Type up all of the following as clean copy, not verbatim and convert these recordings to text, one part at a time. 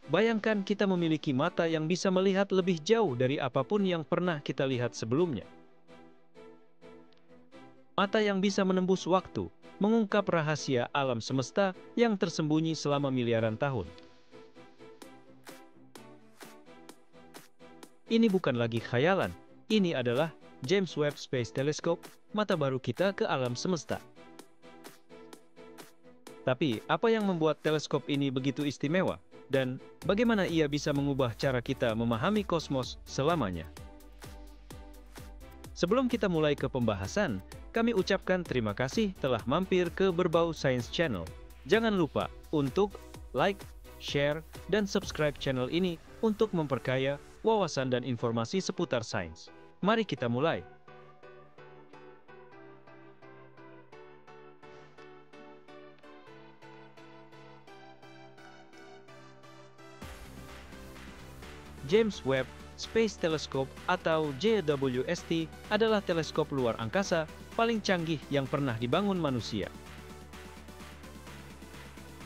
Bayangkan kita memiliki mata yang bisa melihat lebih jauh dari apapun yang pernah kita lihat sebelumnya. Mata yang bisa menembus waktu, mengungkap rahasia alam semesta yang tersembunyi selama miliaran tahun. Ini bukan lagi khayalan, ini adalah James Webb Space Telescope, mata baru kita ke alam semesta. Tapi, apa yang membuat teleskop ini begitu istimewa? Dan bagaimana ia bisa mengubah cara kita memahami kosmos selamanya? Sebelum kita mulai ke pembahasan, kami ucapkan terima kasih telah mampir ke Berbau Science Channel. Jangan lupa untuk like, share, dan subscribe channel ini untuk memperkaya wawasan dan informasi seputar sains. Mari kita mulai. James Webb Space Telescope atau JWST adalah teleskop luar angkasa paling canggih yang pernah dibangun manusia.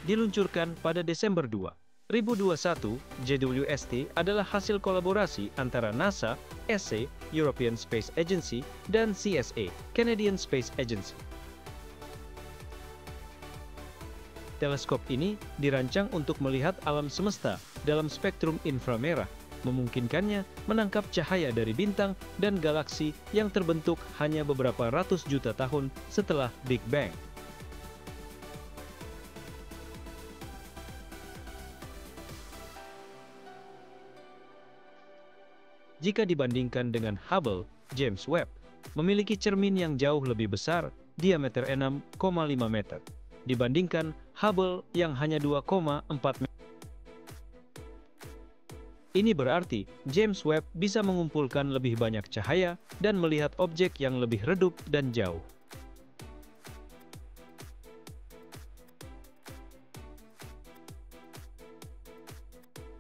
Diluncurkan pada Desember 2021, JWST adalah hasil kolaborasi antara NASA, ESA, European Space Agency, dan CSA, Canadian Space Agency. Teleskop ini dirancang untuk melihat alam semesta dalam spektrum inframerah, memungkinkannya menangkap cahaya dari bintang dan galaksi yang terbentuk hanya beberapa ratus juta tahun setelah Big Bang. Jika dibandingkan dengan Hubble, James Webb memiliki cermin yang jauh lebih besar, diameter 6,5 meter, dibandingkan Hubble yang hanya 2,4 meter. Ini berarti James Webb bisa mengumpulkan lebih banyak cahaya dan melihat objek yang lebih redup dan jauh.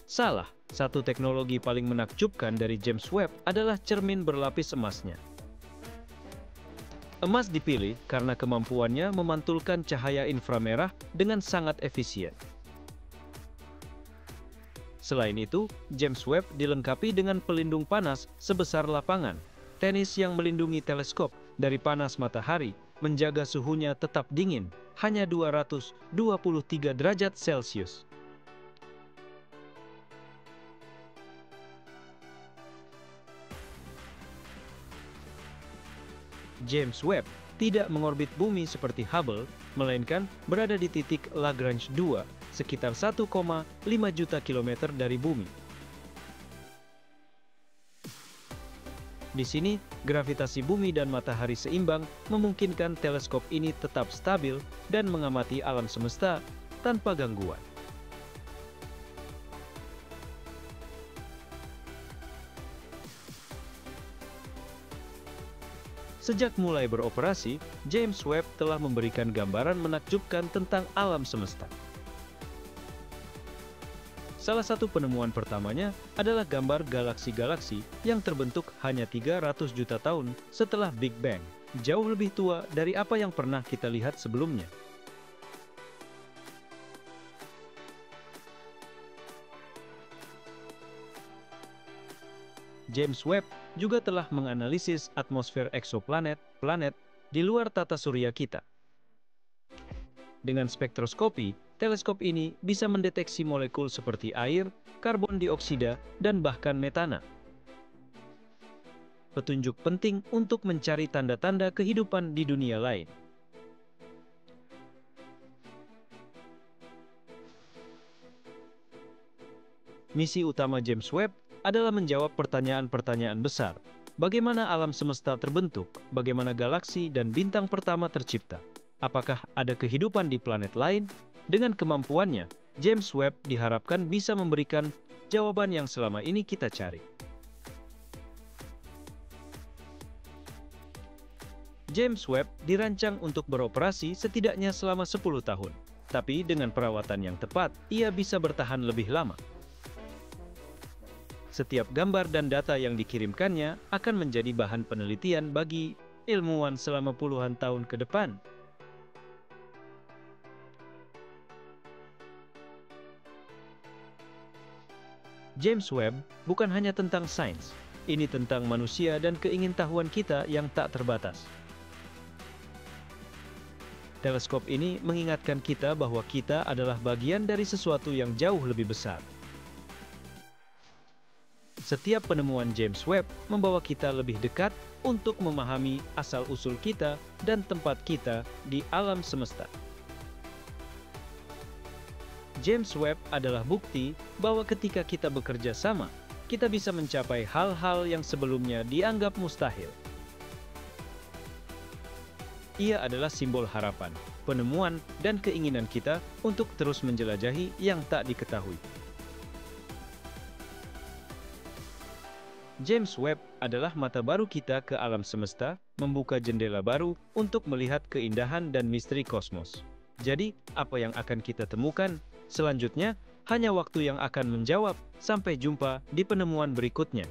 Salah satu teknologi paling menakjubkan dari James Webb adalah cermin berlapis emasnya. Emas dipilih karena kemampuannya memantulkan cahaya inframerah dengan sangat efisien. Selain itu, James Webb dilengkapi dengan pelindung panas sebesar lapangan tenis yang melindungi teleskop dari panas matahari, menjaga suhunya tetap dingin, hanya 223 derajat Celcius. James Webb tidak mengorbit bumi seperti Hubble, melainkan berada di titik Lagrange 2, sekitar 1,5 juta kilometer dari bumi. Di sini, gravitasi bumi dan matahari seimbang memungkinkan teleskop ini tetap stabil dan mengamati alam semesta tanpa gangguan. Sejak mulai beroperasi, James Webb telah memberikan gambaran menakjubkan tentang alam semesta. Salah satu penemuan pertamanya adalah gambar galaksi-galaksi yang terbentuk hanya 300 juta tahun setelah Big Bang, jauh lebih tua dari apa yang pernah kita lihat sebelumnya. James Webb juga telah menganalisis atmosfer eksoplanet, planet di luar tata surya kita. Dengan spektroskopi, teleskop ini bisa mendeteksi molekul seperti air, karbon dioksida, dan bahkan metana. Petunjuk penting untuk mencari tanda-tanda kehidupan di dunia lain. Misi utama James Webb adalah menjawab pertanyaan-pertanyaan besar. Bagaimana alam semesta terbentuk? Bagaimana galaksi dan bintang pertama tercipta? Apakah ada kehidupan di planet lain? Dengan kemampuannya, James Webb diharapkan bisa memberikan jawaban yang selama ini kita cari. James Webb dirancang untuk beroperasi setidaknya selama 10 tahun. Tapi dengan perawatan yang tepat, ia bisa bertahan lebih lama. Setiap gambar dan data yang dikirimkannya akan menjadi bahan penelitian bagi ilmuwan selama puluhan tahun ke depan. James Webb bukan hanya tentang sains, ini tentang manusia dan keingintahuan kita yang tak terbatas. Teleskop ini mengingatkan kita bahwa kita adalah bagian dari sesuatu yang jauh lebih besar. Setiap penemuan James Webb membawa kita lebih dekat untuk memahami asal-usul kita dan tempat kita di alam semesta. James Webb adalah bukti bahwa ketika kita bekerja sama, kita bisa mencapai hal-hal yang sebelumnya dianggap mustahil. Ia adalah simbol harapan, penemuan, dan keinginan kita untuk terus menjelajahi yang tak diketahui. James Webb adalah mata baru kita ke alam semesta, membuka jendela baru untuk melihat keindahan dan misteri kosmos. Jadi, apa yang akan kita temukan selanjutnya hanya waktu yang akan menjawab. Sampai jumpa di penemuan berikutnya.